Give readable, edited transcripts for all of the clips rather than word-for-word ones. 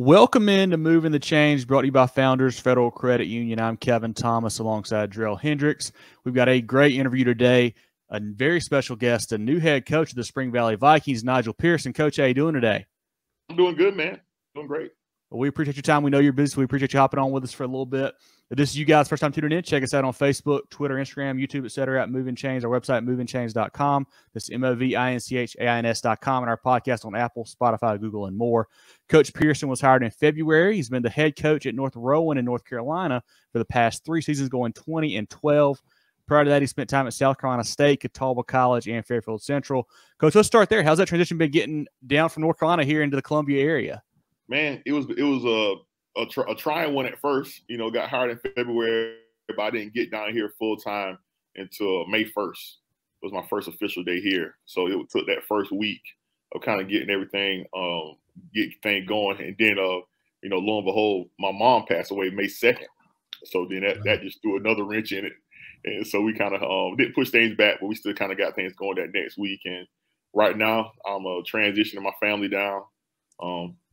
Welcome into Moving the Chains, brought to you by Founders Federal Credit Union. I'm Kevin Thomas alongside Drell Hendricks. We've got a great interview today, a very special guest, a new head coach of the Spring Valley Vikings, Nygel Pearson. Coach, how you doing today? I'm doing good, man. Doing great. Well, we appreciate your time. We know you're busy, so we appreciate you hopping on with us for a little bit. If this is you guys' first time tuning in, check us out on Facebook, Twitter, Instagram, YouTube, etc. at Movin Chains, our website, movinchains.com. That's MOVINCHAINS.com, and our podcast on Apple, Spotify, Google, and more. Coach Pearson was hired in February. He's been the head coach at North Rowan in North Carolina for the past 3 seasons, going 20-12. Prior to that, he spent time at South Carolina State, Catawba College, and Fairfield Central. Coach, let's start there. How's that transition been getting down from North Carolina here into the Columbia area? Man, it was a trying one at first. You know, got hired in February, but I didn't get down here full time until May 1st. It was my first official day here, so it took that first week of kind of getting everything going, and then you know, lo and behold, my mom passed away May 2nd. So then that just threw another wrench in it, and so we kind of didn't push things back, but we still kind of got things going that next week. And right now, I'm transitioning my family down.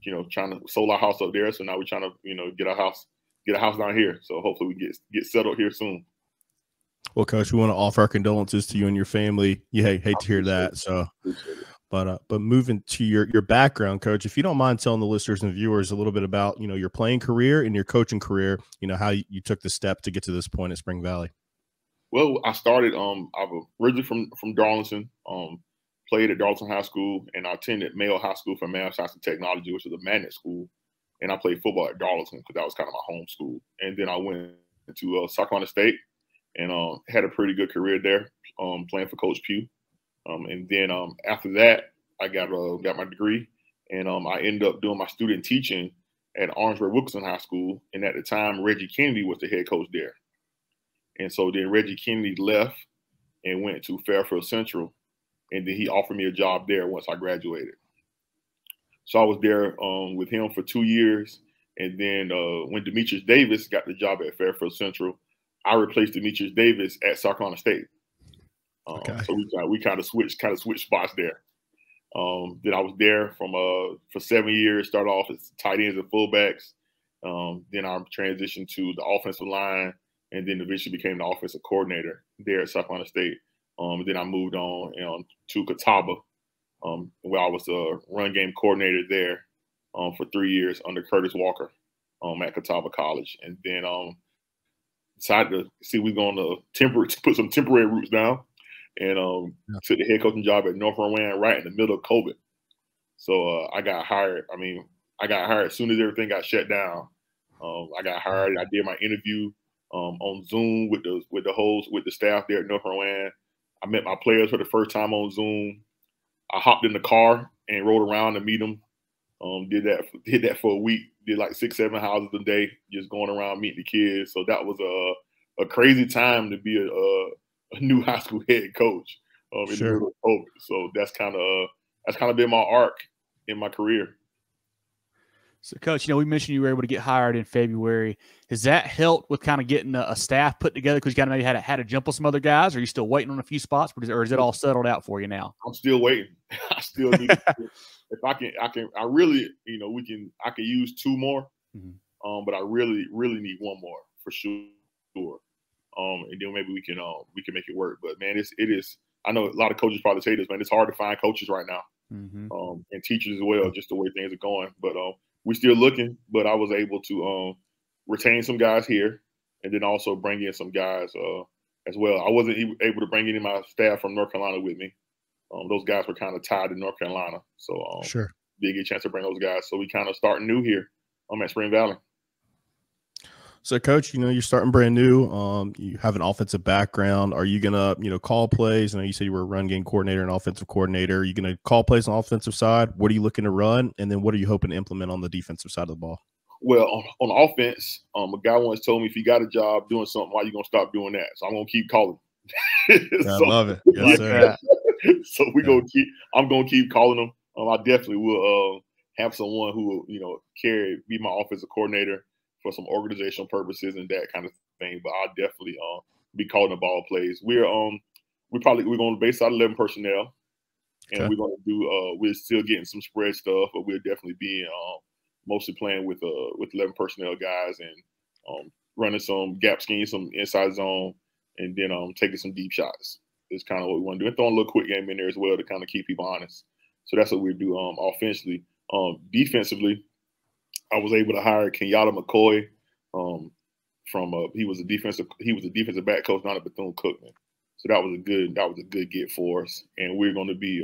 You know, trying to sold our house up there, so now we're trying to, you know, get a house down here. So hopefully we get settled here soon. Well, Coach, we want to offer our condolences to you and your family. You hate to hear that. So, but moving to your background, Coach, if you don't mind telling the listeners and viewers a little bit about, you know, your playing career and your coaching career, you know, how you took the step to get to this point at Spring Valley. Well, I started. I'm originally from Darlington. Played at Darlington High School, and I attended Mayo High School for Math, Science, and Technology, which is a magnet school. And I played football at Darlington because that was kind of my home school. And then I went to South Carolina State and had a pretty good career there, playing for Coach Pew. And then after that, I got my degree, and I ended up doing my student teaching at Orangeburg Wilkinson High School. And at the time, Reggie Kennedy was the head coach there. And so then Reggie Kennedy left and went to Fairfield Central. And then he offered me a job there once I graduated. So I was there with him for 2 years. And then when Demetrius Davis got the job at Fairfield Central, I replaced Demetrius Davis at South Carolina State. Okay. So we kind of switched spots there. Then I was there for 7 years, started off as tight ends and fullbacks. Then I transitioned to the offensive line, and then eventually became the offensive coordinator there at South Carolina State. Then I moved on to Catawba, where I was the run game coordinator there for 3 years under Curtis Walker at Catawba College. And then decided to see we're going to put some temporary roots down, and took the head coaching job at North Rowan right in the middle of COVID. So I got hired. I got hired as soon as everything got shut down. I got hired. I did my interview on Zoom with the staff there at North Rowan. I met my players for the first time on Zoom. I hopped in the car and rode around to meet them. Did that for a week. Did like 6-7 houses a day, just going around meeting the kids. So that was a crazy time to be a new high school head coach in the middle of COVID. So that's kind of been my arc in my career. So, Coach, you know, we mentioned you were able to get hired in February. Has that helped with kind of getting a staff put together because you kind of maybe had to jump with some other guys? Or are you still waiting on a few spots, or is it all settled out for you now? I'm still waiting. I still need if I can use 2 more, but I really need 1 more for sure. And then maybe we can make it work. But man, it is. I know a lot of coaches probably say this, man. It's hard to find coaches right now, and teachers as well, just the way things are going. But we're still looking, but I was able to retain some guys here and then also bring in some guys as well. I wasn't able to bring any of my staff from North Carolina with me. Those guys were kind of tied to North Carolina. So did get a chance to bring those guys. So we kind of starting new here at Spring Valley. So, Coach, you know, you're starting brand new. You have an offensive background. Are you going to, you know, call plays? I know you said you were a run game coordinator and offensive coordinator. Are you going to call plays on the offensive side? What are you looking to run? And then what are you hoping to implement on the defensive side of the ball? Well, on offense, a guy once told me, if you got a job doing something, why are you going to stop doing that? So I'm going to keep calling. I love it. Yes, sir. So I'm going to keep calling them. I definitely will have someone who will, you know, be my offensive coordinator for some organizational purposes and that kind of thing. But I'll definitely be calling the ball plays. We're going to base out 11 personnel, and we're going to do we're still getting some spread stuff, but we'll definitely be mostly playing with 11 personnel guys and running some gap schemes, some inside zone, and then taking some deep shots. Is kind of what we want to do, and throwing a little quick game in there as well to kind of keep people honest. So that's what we do offensively. Defensively, I was able to hire Kenyatta McCoy from he was a defensive back coach down at Bethune-Cookman. So that was a good get for us, and we're going to be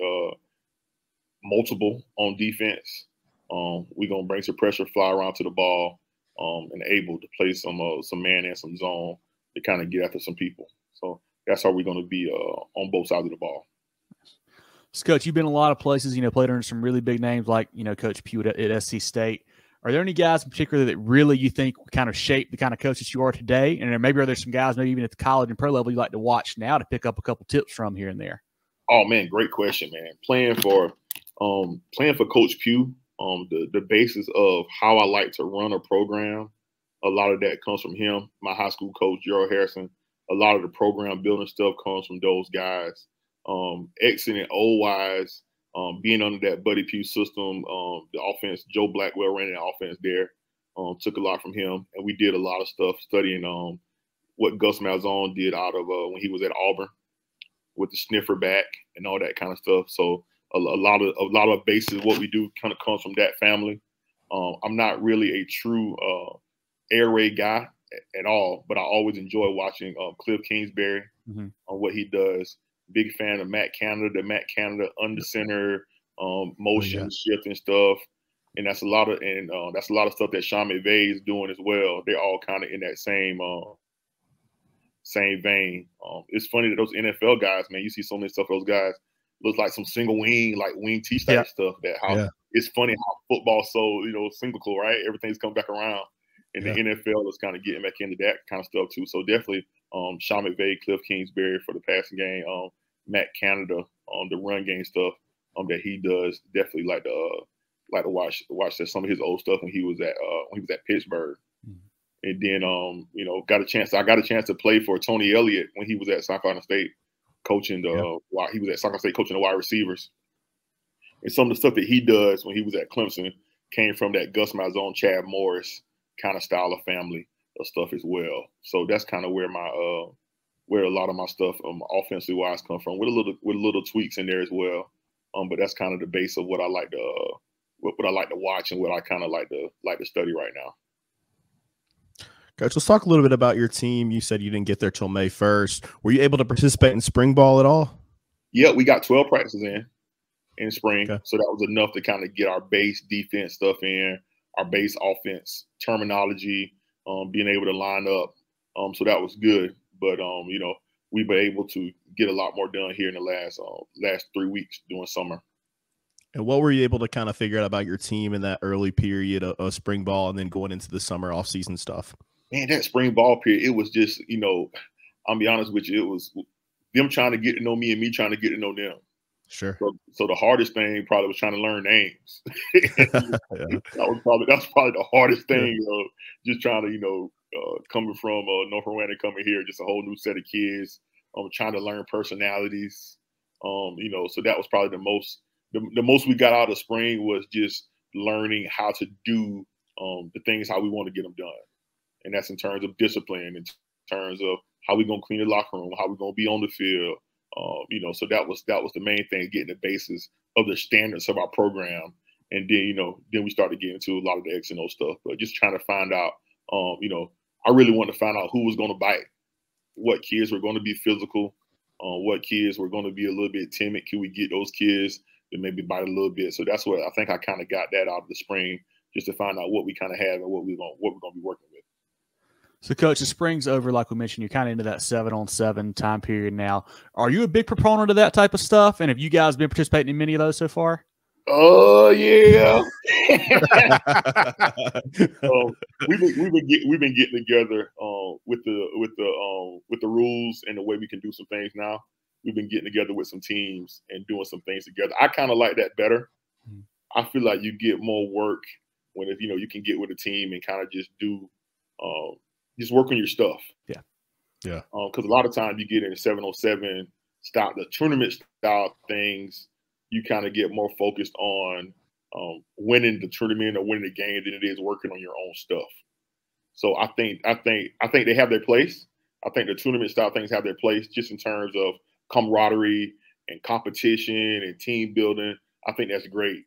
multiple on defense. We're going to bring some pressure, fly around to the ball, and able to play some man and some zone to kind of get after some people. So that's how we're going to be on both sides of the ball. So, Coach, you've been a lot of places, played under some really big names like, Coach Pugh at SC State. Are there any guys in particular that really you think kind of shape the kind of coach that you are today? And maybe are there some guys maybe even at the college and pro level you like to watch now to pick up a couple tips from here and there? Oh, man, great question, man. Playing for Coach Pugh, the basis of how I like to run a program, a lot of that comes from him, my high school coach, Gerald Harrison. A lot of the program building stuff comes from those guys. X and O-wise, being under that Buddy Pugh system, the offense, Joe Blackwell ran the offense there, took a lot from him. And we did a lot of stuff studying what Gus Malzahn did out of when he was at Auburn with the sniffer back and all that kind of stuff. So a lot of bases, what we do kind of comes from that family. I'm not really a true air raid guy at all, but I always enjoy watching Cliff Kingsbury on what he does. Big fan of Matt Canada, the Matt Canada under center motion shifting stuff, and that's a lot of stuff that Sean McVay is doing as well. They're all kind of in that same vein. It's funny that those NFL guys, man, you see so many stuff. Those guys look like some single wing, like wing T type stuff. It's funny how football's so cyclical, right? Everything's come back around. And the NFL is kind of getting back into that kind of stuff too. So definitely Sean McVay, Cliff Kingsbury for the passing game, Matt Canada on the run game stuff that he does. Definitely like to watch some of his old stuff when he was at Pittsburgh. And then I got a chance to play for Tony Elliott when he was at South Carolina State coaching he was at South Carolina State coaching the wide receivers. And some of the stuff that he does when he was at Clemson came from that Gus Malzahn, Chad Morris kind of style of family of stuff as well. So that's kind of where where a lot of my stuff offensively wise come from, with a little tweaks in there as well. But that's kind of the base of what I like to watch and what I kind of like to study right now. Coach, let's talk a little bit about your team. You said you didn't get there till May 1st. Were you able to participate in spring ball at all? Yeah, we got 12 practices in spring. Okay. So that was enough to kind of get our base defense stuff in, our base offense terminology, being able to line up. So that was good. But, we've been able to get a lot more done here in the last 3 weeks during summer. And what were you able to kind of figure out about your team in that early period of spring ball and then going into the summer off-season stuff? Man, that spring ball period, it was just, I'll be honest with you, it was them trying to get to know me and me trying to get to know them. Sure. So the hardest thing probably was trying to learn names. That's probably the hardest thing. Just trying to, coming from North Carolina, coming here, just a whole new set of kids. Trying to learn personalities. So that was probably the most we got out of spring was just learning how to do the things how we want to get them done, and that's in terms of discipline, in terms of how we gonna clean the locker room, how we gonna be on the field. So that was the main thing, getting the basis of the standards of our program. And then we started getting into a lot of the X and O stuff, but just trying to find out, I really wanted to find out who was going to bite, what kids were going to be physical, what kids were going to be a little bit timid. Can we get those kids to maybe bite a little bit? So that's what I think I kind of got that out of the spring, just to find out what we kind of have and what we're going to be working with. So, Coach, the spring's over, like we mentioned. You're kind of into that 7-on-7 time period now. Are you a big proponent of that type of stuff? And have you guys been participating in many of those so far? Oh, yeah. We've been getting together with the rules and the way we can do some things now. We've been getting together with some teams and doing some things together. I kind of like that better. I feel like you get more work when you can get with a team and kind of just do just work on your stuff. Yeah. Because a lot of times you get in 7-on-7 style, the tournament style things. You kind of get more focused on winning the tournament or winning the game than it is working on your own stuff. So I think they have their place. I think the tournament style things have their place just in terms of camaraderie and competition and team building. I think that's great.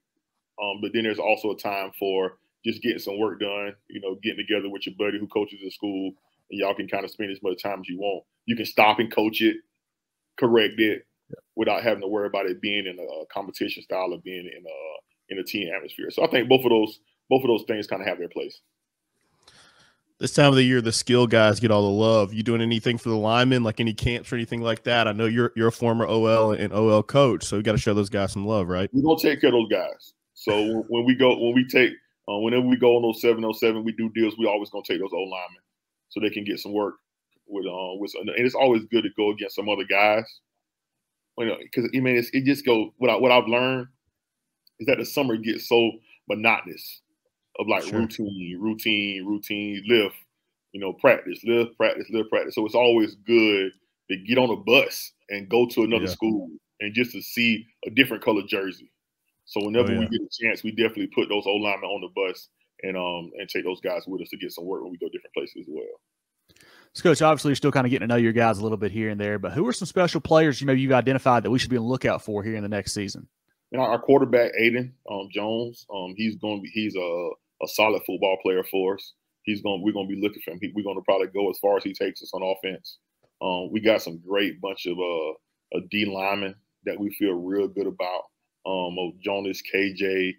But then there's also a time for just getting some work done, you know, getting together with your buddy who coaches at school, and y'all can kind of spend as much time as you want. You can stop and coach it, correct it, without having to worry about it being in a competition style or being in a team atmosphere. So I think both of those things kind of have their place. This time of the year, the skill guys get all the love. You doing anything for the linemen, like any camps or anything like that? I know you're a former OL and OL coach, so we got to show those guys some love, right? We're gonna take care of those guys. So whenever we go on those 707, we do deals. We always gonna take those old linemen so they can get some work with and it's always good to go against some other guys. You know, because I mean, it just goes. What I've learned is that the summer gets so monotonous of like routine, lift, you know, practice, lift, practice, lift, practice. So it's always good to get on a bus and go to another school and just to see a different color jersey. So whenever we get a chance, we definitely put those old linemen on the bus and take those guys with us to get some work when we go different places as well. So, Coach, obviously you're still kind of getting to know your guys a little bit here and there, but who are some special players you've identified that we should be on the lookout for here in the next season? And our quarterback, Aiden Jones, he's a solid football player for us. We're gonna be looking for him. We're gonna probably go as far as he takes us on offense. We got some great bunch of D linemen that we feel real good about. Jonas, KJ,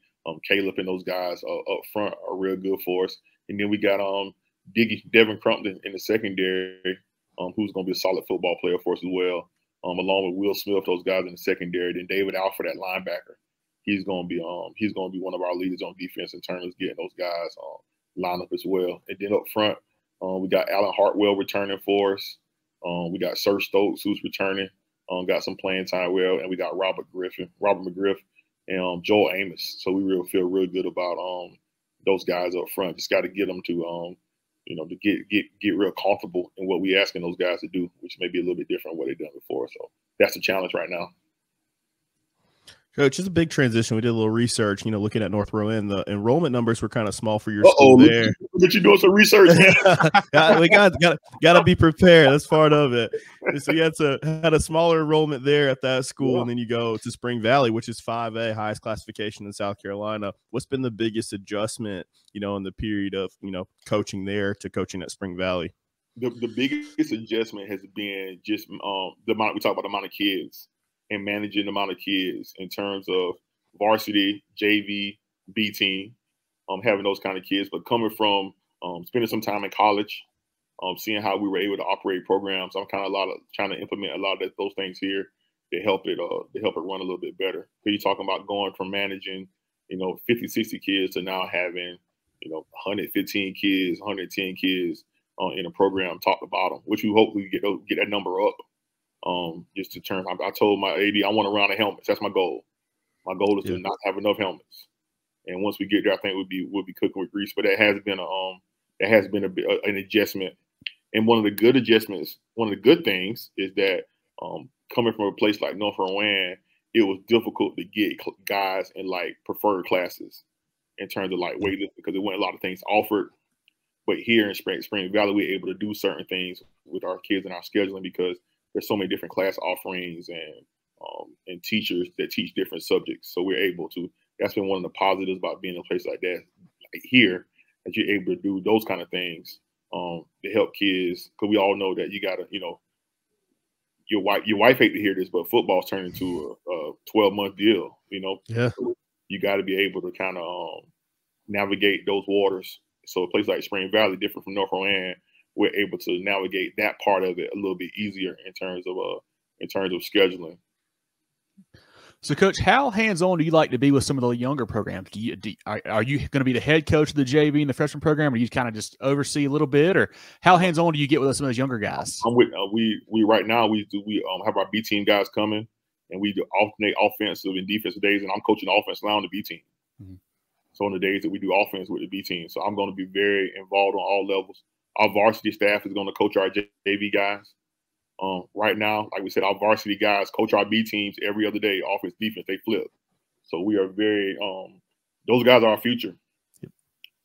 Caleb, and those guys up front are real good for us. And then we got Devin Crumpton in the secondary, who's gonna be a solid football player for us as well. Along with Will Smith, those guys in the secondary. Then David Alford at linebacker. He's gonna be one of our leaders on defense in terms of getting those guys line up as well. And then up front, we got Alan Hartwell returning for us. We got Sir Stokes who's returning, got some playing time well, and we got Robert McGriff, and Joel Amos. So we feel real good about those guys up front. Just got to get them to to get real comfortable in what we asking those guys to do, which may be a little bit different than what they've done before. So that's the challenge right now. Coach, it's a big transition. We did a little research, looking at North Rowan. The enrollment numbers were kind of small for your school there. But you're doing some research. We got to be prepared. That's part of it. So you had a smaller enrollment there at that school, and then you go to Spring Valley, which is 5A, highest classification in South Carolina. What's been the biggest adjustment, in the period of, coaching there to coaching at Spring Valley? The biggest adjustment has been just the amount, we talk about the amount of kids. And managing the amount of kids in terms of varsity, JV, B team, having those kind of kids, but coming from spending some time in college, seeing how we were able to operate programs, I'm kind of trying to implement a lot of those things here to help it run a little bit better. So you're talking about going from managing, 50, 60 kids to now having, 115 kids, 110 kids in a program top to bottom, which we hopefully get that number up. Just to turn, I told my AD I want to run out of helmets. That's my goal. My goal is to not have enough helmets. And once we get there, I think we'll be cooking with grease. But that has been an adjustment. And one of the good adjustments, one of the good things is that coming from a place like North Rowan, it was difficult to get guys in like preferred classes in terms of like weightlifting because there weren't a lot of things offered. But here in Spring Valley, we're able to do certain things with our kids and our scheduling because there's so many different class offerings and teachers that teach different subjects. So we're able to, that's been one of the positives about being in a place like that here, that you're able to do those kind of things to help kids. Because we all know that you got to, your wife hate to hear this, but football's turned into a 12-month deal, Yeah. So you got to be able to kind of navigate those waters. So a place like Spring Valley, different from North Rowan, we're able to navigate that part of it a little bit easier in terms of scheduling. So, Coach, how hands-on do you like to be with some of the younger programs? Are you going to be the head coach of the JV and the freshman program, or do you kind of just oversee a little bit, or how hands-on do you get with some of those younger guys? I'm with we right now we have our B team guys coming, and we do alternate offensive and defensive days, and I'm coaching the offense now on the B team. Mm-hmm. So on the days that we do offense with the B team, so I'm going to be very involved on all levels. Our varsity staff is going to coach our JV guys. Right now, like we said, our varsity guys coach our B teams every other day, offense, defense, they flip. So we are very, those guys are our future. Yep.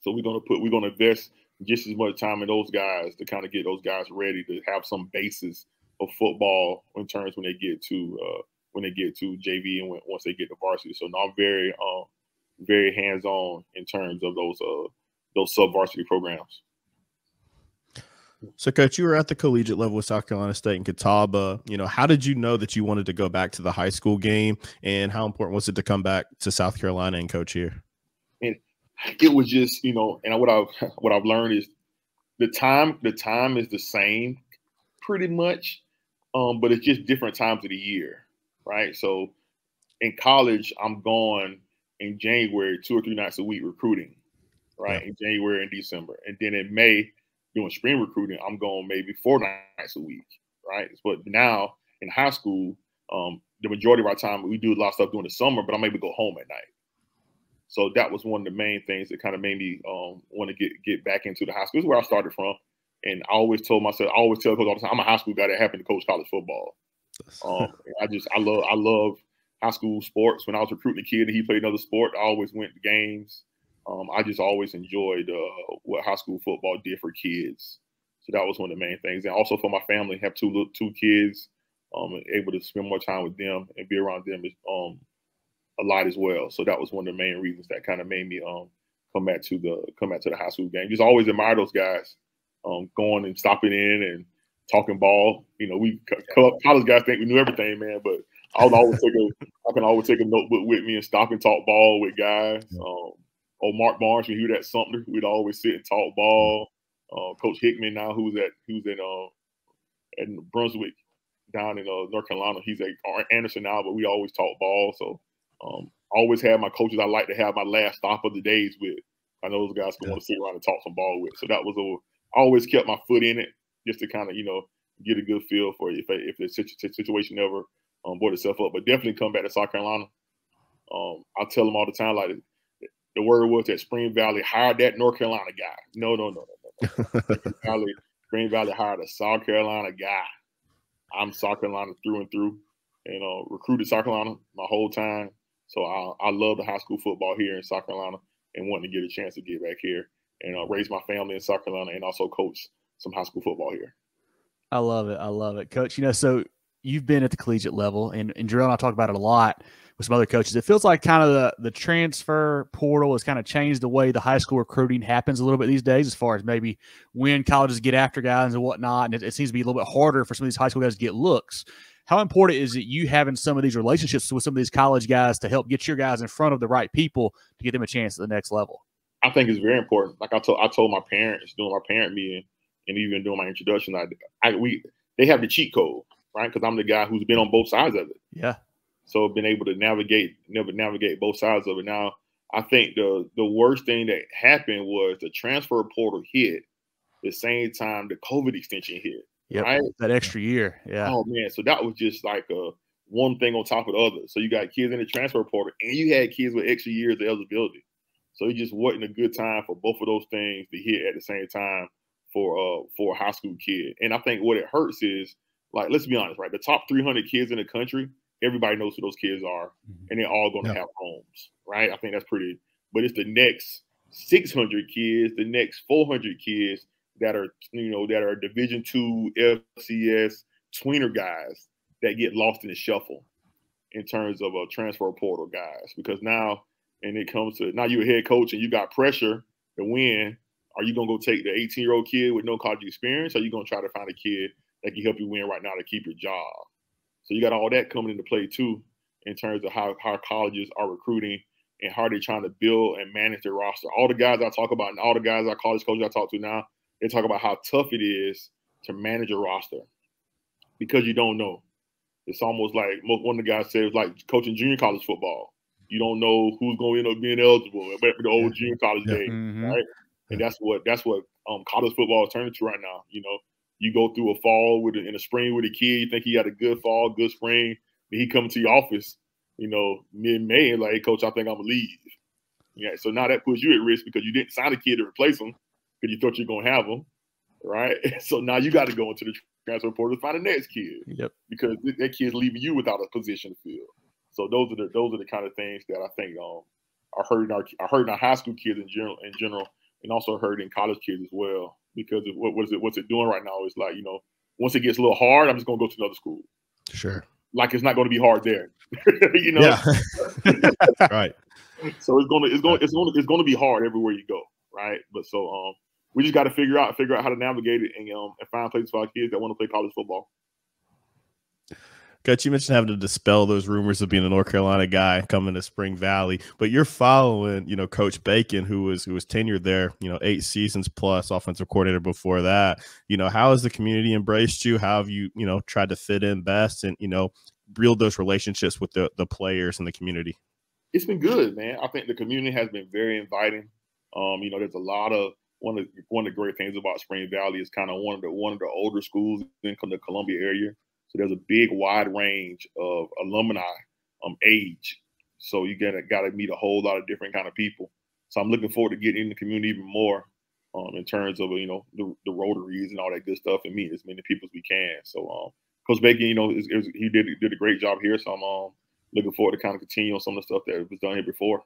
So we're gonna invest just as much time in those guys to kind of get those guys ready to have some basis of football in terms when they get to JV and once they get to varsity. So now I'm very hands-on in terms of those sub-varsity programs. So, Coach, you were at the collegiate level with South Carolina State and Catawba. You know, how did you know that you wanted to go back to the high school game, and how important was it to come back to South Carolina and coach here? And it was just, you know, and what I've learned is the time is the same pretty much, but it's just different times of the year, right? So in college, I'm gone in January 2 or 3 nights a week recruiting, right? Yeah. In January and December. And then in May, doing spring recruiting, I'm going maybe 4 nights a week, right? But now in high school, the majority of our time, we do a lot of stuff during the summer, but I'm able to go home at night. So that was one of the main things that kind of made me want to get back into the high school. This is where I started from. And I always tell coach all the time, I'm a high school guy that happened to coach college football. I love high school sports. When I was recruiting a kid and he played another sport, I always went to games. I just always enjoyed what high school football did for kids. So that was one of the main things. And also for my family, have two kids, able to spend more time with them and be around them a lot as well. So that was one of the main reasons that kind of made me come back to the high school game. Just always admire those guys, going and stopping in and talking ball. You know, we college guys think we knew everything, man, but I can always take a notebook with me and stop and talk ball with guys. Mark Barnes, when he was at Sumter, we'd always sit and talk ball. Coach Hickman now, who's in Brunswick down in North Carolina. He's at Anderson now, but we always talk ball. So always have my coaches I like to have my last stop of the days with. I know those guys can want to sit around and talk some ball with. So that was I always kept my foot in it just to kind of, you know, get a good feel for if the situation ever brought itself up. But definitely come back to South Carolina. I tell them all the time, like, the word was that Spring Valley hired that North Carolina guy. No. Spring Valley hired a South Carolina guy. I'm South Carolina through and through, and recruited South Carolina my whole time. So I love the high school football here in South Carolina and wanting to get a chance to get back here and raise my family in South Carolina and also coach some high school football here. I love it, Coach. You know, so you've been at the collegiate level, and Jarrell and I talk about it a lot with some other coaches. It feels like kind of the transfer portal has kind of changed the way the high school recruiting happens a little bit these days, as far as maybe when colleges get after guys and whatnot. And it seems to be a little bit harder for some of these high school guys to get looks. How important is it you having some of these relationships with some of these college guys to help get your guys in front of the right people to get them a chance at the next level? I think it's very important. Like I told my parents during my parent meeting and even during my introduction, they have the cheat code, right? Because I'm the guy who's been on both sides of it. Yeah. So been able to navigate both sides of it. Now, I think the worst thing that happened was the transfer portal hit the same time the COVID extension hit. Yep, right? That extra year. Yeah. Oh man, so that was just like one thing on top of the other. So you got kids in the transfer portal, and you had kids with extra years of eligibility. So it just wasn't a good time for both of those things to hit at the same time for a high school kid. And I think what it hurts is, like, let's be honest, right? The top 300 kids in the country, everybody knows who those kids are, and they're all going to have homes, right? I think that's pretty. But it's the next 600 kids, the next 400 kids that are, that are Division II, FCS, tweener guys that get lost in the shuffle in terms of transfer portal guys. Because now, and it comes to, now you're a head coach and you got pressure to win. Are you going to go take the 18-year-old kid with no college experience? Or are you going to try to find a kid that can help you win right now to keep your job? So you got all that coming into play too, in terms of how colleges are recruiting and how they're trying to build and manage their roster. All the guys I talk about and all the guys, our college coaches I talk to now, they talk about how tough it is to manage a roster because you don't know. It's almost like one of the guys said, it's like coaching junior college football. You don't know who's going to end up being eligible. The old junior college days, right? And that's what college football is turning to right now. You go through a fall in the spring with a kid. You think he had a good fall, good spring. Then he comes to your office, mid-May, and like, hey, coach, I think I'm gonna leave. Yeah. So now that puts you at risk because you didn't sign a kid to replace him because you thought you were gonna have him, right? So now you got to go into the transfer portal to find the next kid. Yep. Because that kid's leaving you without a position to fill. So those are the kind of things that I think are hurting our high school kids in general, and also hurting college kids as well. Because of what's it doing right now is like, you know, once it gets a little hard, I'm just gonna go to another school. Sure. Like it's not going to be hard there, you know. Yeah. Right. So it's going to be hard everywhere you go, right? But so we just got to figure out how to navigate it and find places for our kids that want to play college football. Coach, you mentioned having to dispel those rumors of being a North Carolina guy coming to Spring Valley, but you're following, you know, Coach Bacon, who was tenured there, you know, 8 seasons plus, offensive coordinator before that. You know, how has the community embraced you? How have you, you know, tried to fit in best and, you know, build those relationships with the players and the community? It's been good, man. I think the community has been very inviting. You know, there's a lot of one of the great things about Spring Valley is kind of one of the older schools in the Columbia area. So there's a big, wide range of alumni age. So you got to meet a whole lot of different kind of people. So I'm looking forward to getting in the community even more in terms of, you know, the Rotaries and all that good stuff and meeting as many people as we can. So Coach Bacon, you know, he did a great job here. So I'm looking forward to kind of continue on some of the stuff that was done here before.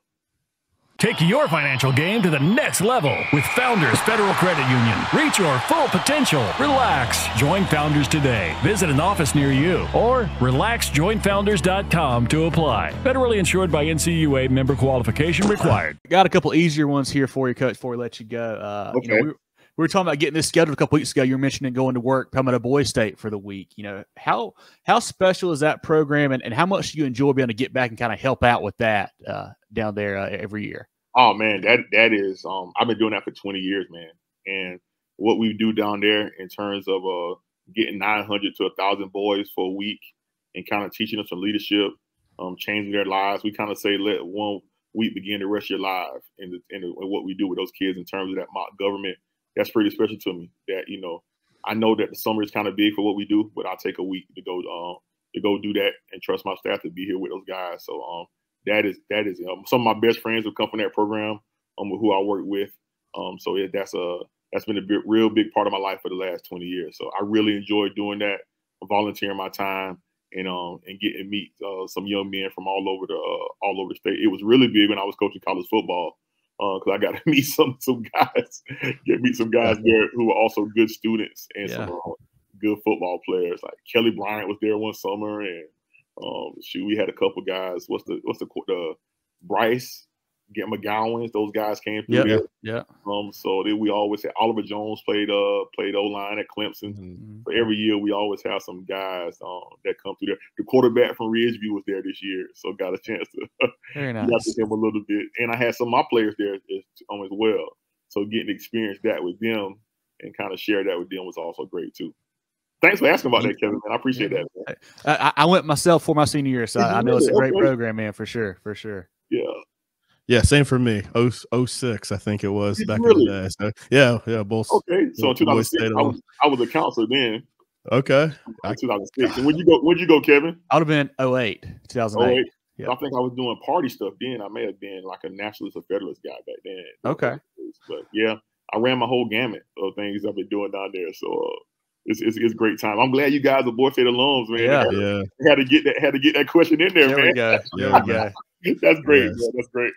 Take your financial game to the next level with Founders Federal Credit Union. Reach your full potential. Relax. Join Founders today. Visit an office near you or relaxjoinfounders.com to apply. Federally insured by NCUA, member qualification required. Got a couple easier ones here for you, Coach, before we let you go. Okay. You know, we were talking about getting this scheduled a couple weeks ago. You were mentioning going to work, coming to Boys State for the week. You know, how special is that program, and how much do you enjoy being able to get back and kind of help out with that down there every year? Oh man, that is I've been doing that for 20 years, man. And what we do down there in terms of getting 900 to 1,000 boys for a week and kind of teaching them some leadership, changing their lives. We kind of say let one week begin the rest of your life, and what we do with those kids in terms of that mock government. That's pretty special to me. That, you know, I know that the summer is kind of big for what we do, but I'll take a week to go do that and trust my staff to be here with those guys. So that is some of my best friends have come from that program, who I work with. So that's been a real big part of my life for the last 20 years. So I really enjoy doing that, volunteering my time, and getting to meet some young men from all over the state. It was really big when I was coaching college football. Because I got to meet some guys, there who are also good students and some good football players. Like Kelly Bryant was there one summer, and we had a couple guys. What's the Bryce, McGowan? Those guys came through there. Yeah. So then we always had Oliver Jones played O-line at Clemson. Mm-hmm. So every year we always have some guys that come through there. The quarterback from Ridgeview was there this year, so got a chance to Very nice. get him a little bit. And I had some of my players there as well. So getting to experience that with them and kind of share that with them was also great too. Thanks for asking about that, Kevin, man. I appreciate that, man. I went myself for my senior year, so I know it's a great program, man, for sure. Yeah. Yeah, same for me. 06, I think it was back in the day. So, yeah, both. Okay, so in 2006, I was a counselor then. Okay. In 2006. And where'd you go, Kevin? I would have been 2008. Yeah. I think I was doing party stuff then. I may have been like a nationalist or federalist guy back then. Okay. But yeah, I ran my whole gamut of things I've been doing down there. So it's a great time. I'm glad you guys are Boy State alums, man. Yeah. Had to get that question in there, man. We go. There we go. That's great. Yes. Yeah, that's great.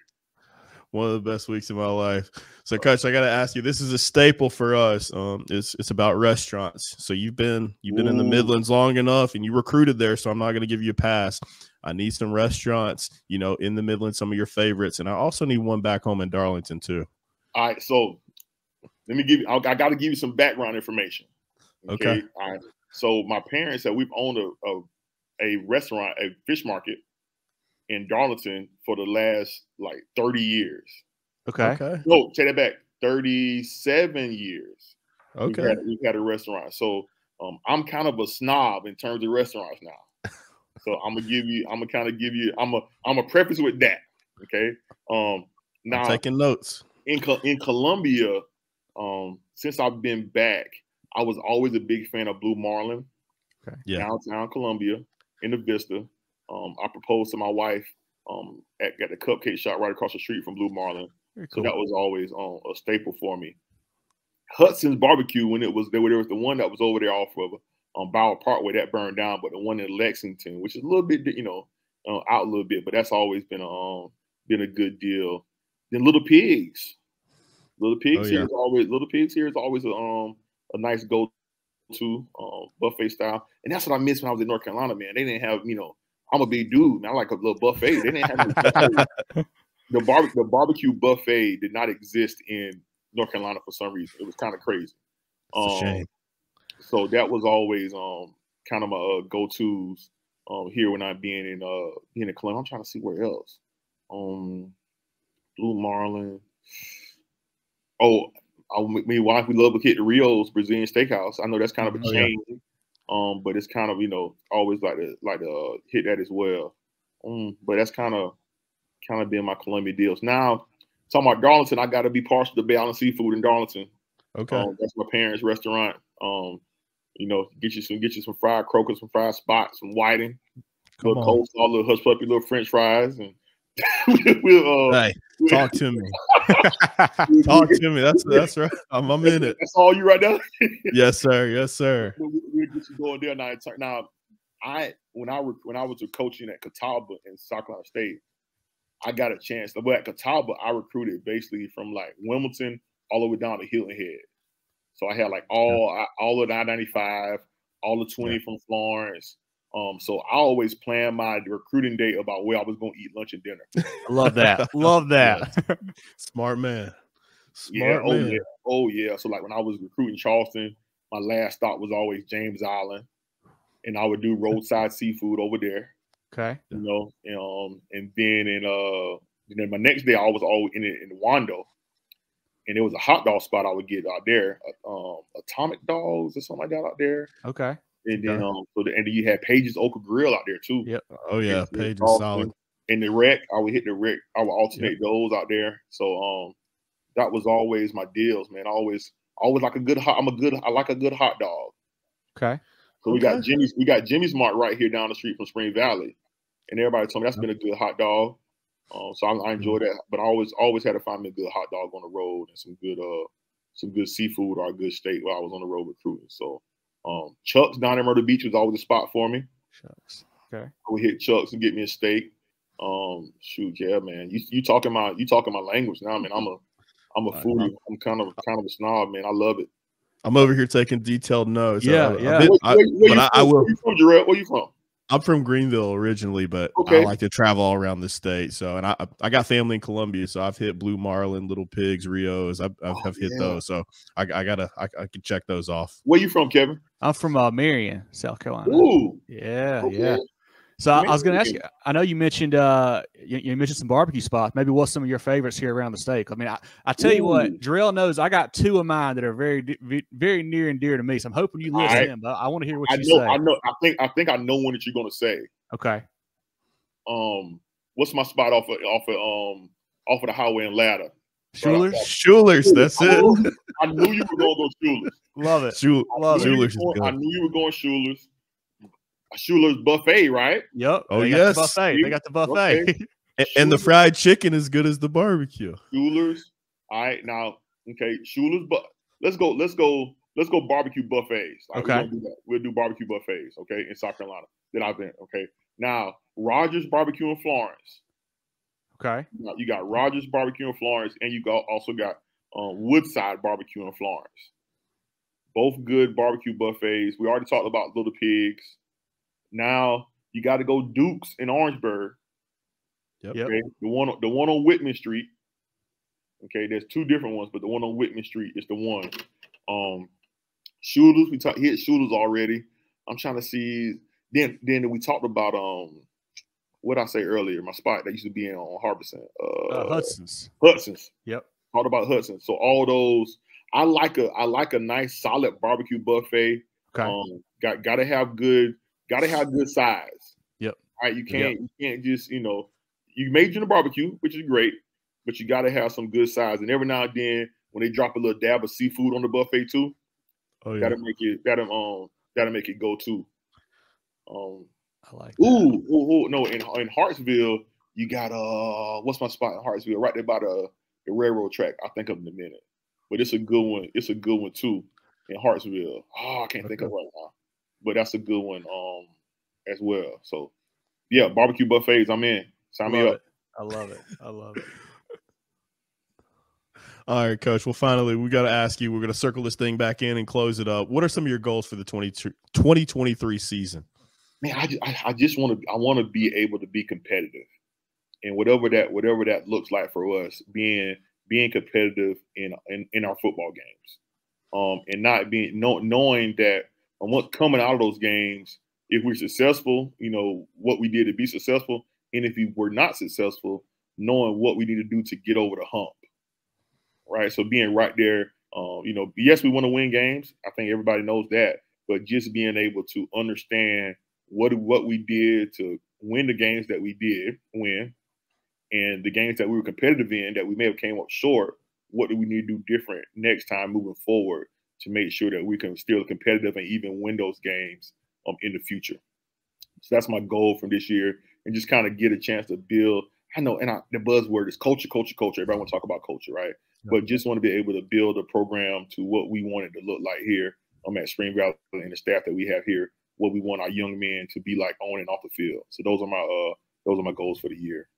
One of the best weeks of my life. So, Coach, I got to ask you. This is a staple for us. It's about restaurants. So you've been in the Midlands long enough, and you recruited there. So I'm not going to give you a pass. I need some restaurants, you know, in the Midlands, some of your favorites, and I also need one back home in Darlington too. All right. So let me give you. I got to give you some background information. Okay. All right. So my parents said we've owned a restaurant, a fish market in Darlington for the last like 30 years. Okay. No, take that back. 37 years. Okay. We've had a restaurant. So I'm kind of a snob in terms of restaurants now. So I'm gonna preface with that. Okay. Now I'm taking notes. In Columbia, since I've been back, I was always a big fan of Blue Marlin. Okay. Yeah. Downtown Columbia in the Vista. I proposed to my wife at the cupcake shop right across the street from Blue Marlin. Cool. So that was always a staple for me. Hudson's Barbecue, when there was the one that was over there off of Bauer Parkway, that burned down, but the one in Lexington, which is a little bit, out a little bit, but that's always been been a good deal. Then Little Pigs. Little Pigs Oh, here yeah. is always a nice go-to buffet style. And that's what I missed when I was in North Carolina, man. They didn't have, I'm a big dude, man. I like a little buffet. They didn't have the barbecue buffet did not exist in North Carolina for some reason. It was kind of crazy. It's a shame. So that was always kind of my go-tos here when I'm being in Columbia. I'm trying to see where else. Blue Marlin. Oh, me and wife, we love to hit the Rio's Brazilian Steakhouse. I know that's kind of a chain, but it's kind of always like to hit that as well. But that's kind of been my Columbia deals. Now, talking about Darlington, I got to be partial to Bay Island Seafood in Darlington. Okay, that's my parents' restaurant. Get you some fried croakers, some fried spots, some whiting, little coleslaw, little hush puppy, little French fries, and hey, talk to me. Talk to me. That's right. I'm in it. That's all you right now. Yes, sir. Yes, sir. We'll get you going there now. Now, when I was coaching at Catawba in South Carolina State, I got a chance. But at Catawba, I recruited basically from like Wilmington all the way down to Hilton Head. So I had like all of the I-95, all the 20 from Florence. So I always plan my recruiting day about where I was going to eat lunch and dinner. I love that. Love that. Smart man. Man. Oh yeah. So like when I was recruiting Charleston, my last stop was always James Island, and I would do roadside seafood over there. Okay. And then my next day I was always in Wando, and there was a hot dog spot I would get out there, Atomic Dogs or something like that out there. Okay. And then and then you had Page's Oka Grill out there too. Yep. Oh yeah, Page is solid. And the wreck, I would hit the wreck. I would alternate those out there. So that was always my deals, man. I always like a good hot. I like a good hot dog. Okay. So we got Jimmy's Mart right here down the street from Spring Valley, and everybody told me that's been a good hot dog. So I enjoy that. But I always had to find me a good hot dog on the road and some good seafood or a good steak while I was on the road recruiting. So. Chuck's down in Myrtle Beach was always a spot for me. Chuck's. Okay. I would hit Chuck's and get me a steak. Shoot, yeah, man. You talking my language now, man. I'm a foodie. I'm kind of a snob, man. I love it. I'm over here taking detailed notes. Yeah. Where you from, Jarrell? Where you from? I'm from Greenville originally, but I like to travel all around the state. So, and I got family in Columbia, so I've hit Blue Marlin, Little Pigs, Rios. I've hit those, so I can check those off. Where you from, Kevin? I'm from Marion, South Carolina. Ooh, yeah. So I was going to ask you. I know you mentioned you mentioned some barbecue spots. Maybe what's some of your favorites here around the state? I mean, I tell you what, Jarrell knows I got two of mine that are very, very near and dear to me. So I'm hoping you list them. But I want to hear what you say. I know. I think I know one that you're going to say. Okay. What's my spot off of the highway and ladder? Schuler's. That's it. I knew you were going to go Schuler's. Love it. Schuler's is good. I knew you were going Schuler's. Schuler's buffet, right? Yep. Oh, yes. They got the buffet. Okay. And the fried chicken is good as the barbecue. Schuler's. All right, now, okay, Schuler's, but let's go barbecue buffets. Okay. We'll do barbecue buffets, okay, in South Carolina. That I've been, okay. Now, Rogers Barbecue in Florence. Okay. Now, you got Rogers Barbecue in Florence, and you also got Woodside Barbecue in Florence. Both good barbecue buffets. We already talked about Little Pigs. Now you got to go Duke's in Orangeburg. Yep. Okay? The one on Whitman Street. Okay, there's two different ones, but the one on Whitman Street is the one. Schuler's, we hit Schuler's already. I'm trying to see. Then we talked about what did I say earlier? My spot that used to be on Harbison. Hudson's. Yep. Talked about Hudson. So all those. I like a nice solid barbecue buffet. Okay. Gotta have good size. Yep. All right. You can't just, you major in the barbecue, which is great, but you gotta have some good size. And every now and then when they drop a little dab of seafood on the buffet too, gotta make it go too. I like that. No, in Hartsville, you got what's my spot in Hartsville? Right there by the railroad track. I'll think of it in a minute. But it's a good one. It's a good one too in Hartsville. I can't think of it right now. But that's a good one as well. So yeah, barbecue buffets, I'm in. Sign me up. I love it. I love it. All right, Coach. Well, finally, we got to ask you, we're going to circle this thing back in and close it up. What are some of your goals for the 2023 season? Man, I just want to be able to be competitive, and whatever that looks like for us, being competitive in our football games, and not knowing that what's coming out of those games, if we're successful, what we did to be successful, and if we were not successful, knowing what we need to do to get over the hump. Right. So being right there, yes, we want to win games. I think everybody knows that, but just being able to understand what we did to win the games that we did win, and the games that we were competitive in that we may have came up short, what do we need to do different next time moving forward to make sure that we can still competitive and even win those games in the future. So that's my goal from this year, and just kind of get a chance to build. I know, and the buzzword is culture. Everybody want to talk about culture, right? But just want to be able to build a program to what we want it to look like here at Spring Valley, and the staff that we have here, what we want our young men to be like on and off the field. So those are my goals for the year.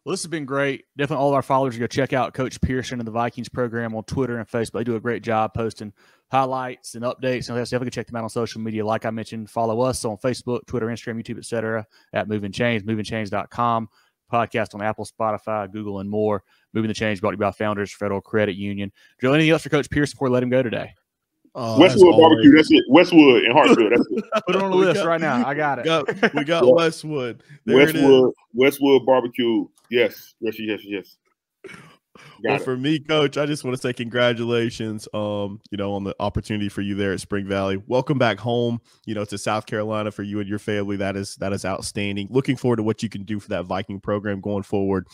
Well, this has been great. Definitely all of our followers go check out Coach Pearson and the Vikings program on Twitter and Facebook. They do a great job posting highlights and updates. And definitely check them out on social media. Like I mentioned, follow us on Facebook, Twitter, Instagram, YouTube, etc. at Movin Chains, movinchains.com. Podcast on Apple, Spotify, Google, and more. Moving the Change brought to you by Founders Federal Credit Union. Joe, anything else for Coach Pearson before we let him go today? Westwood Barbecue, that's it. Westwood in Hartsville, that's it. Put it on the list right now. I got it. We got Westwood. Westwood Barbecue. Yes. Well, for me, Coach, I just want to say congratulations, on the opportunity for you there at Spring Valley. Welcome back home, to South Carolina for you and your family. That is outstanding. Looking forward to what you can do for that Viking program going forward.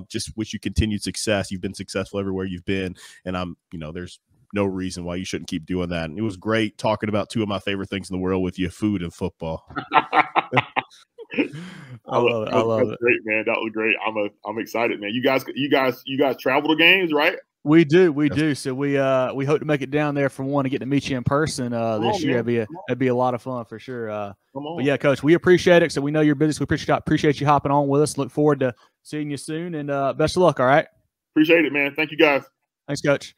Just wish you continued success. You've been successful everywhere you've been, and there's no reason why you shouldn't keep doing that. And it was great talking about two of my favorite things in the world with you, food and football. I love it. Great, man. That was great. I'm excited, man. You guys travel to games, right? We do. So we hope to make it down there for one to get to meet you in person this year. It'd be a lot of fun for sure. But yeah, Coach, we appreciate it. So we know you're busy. So we appreciate you hopping on with us. Look forward to seeing you soon, and best of luck. All right. Appreciate it, man. Thank you, guys. Thanks, Coach.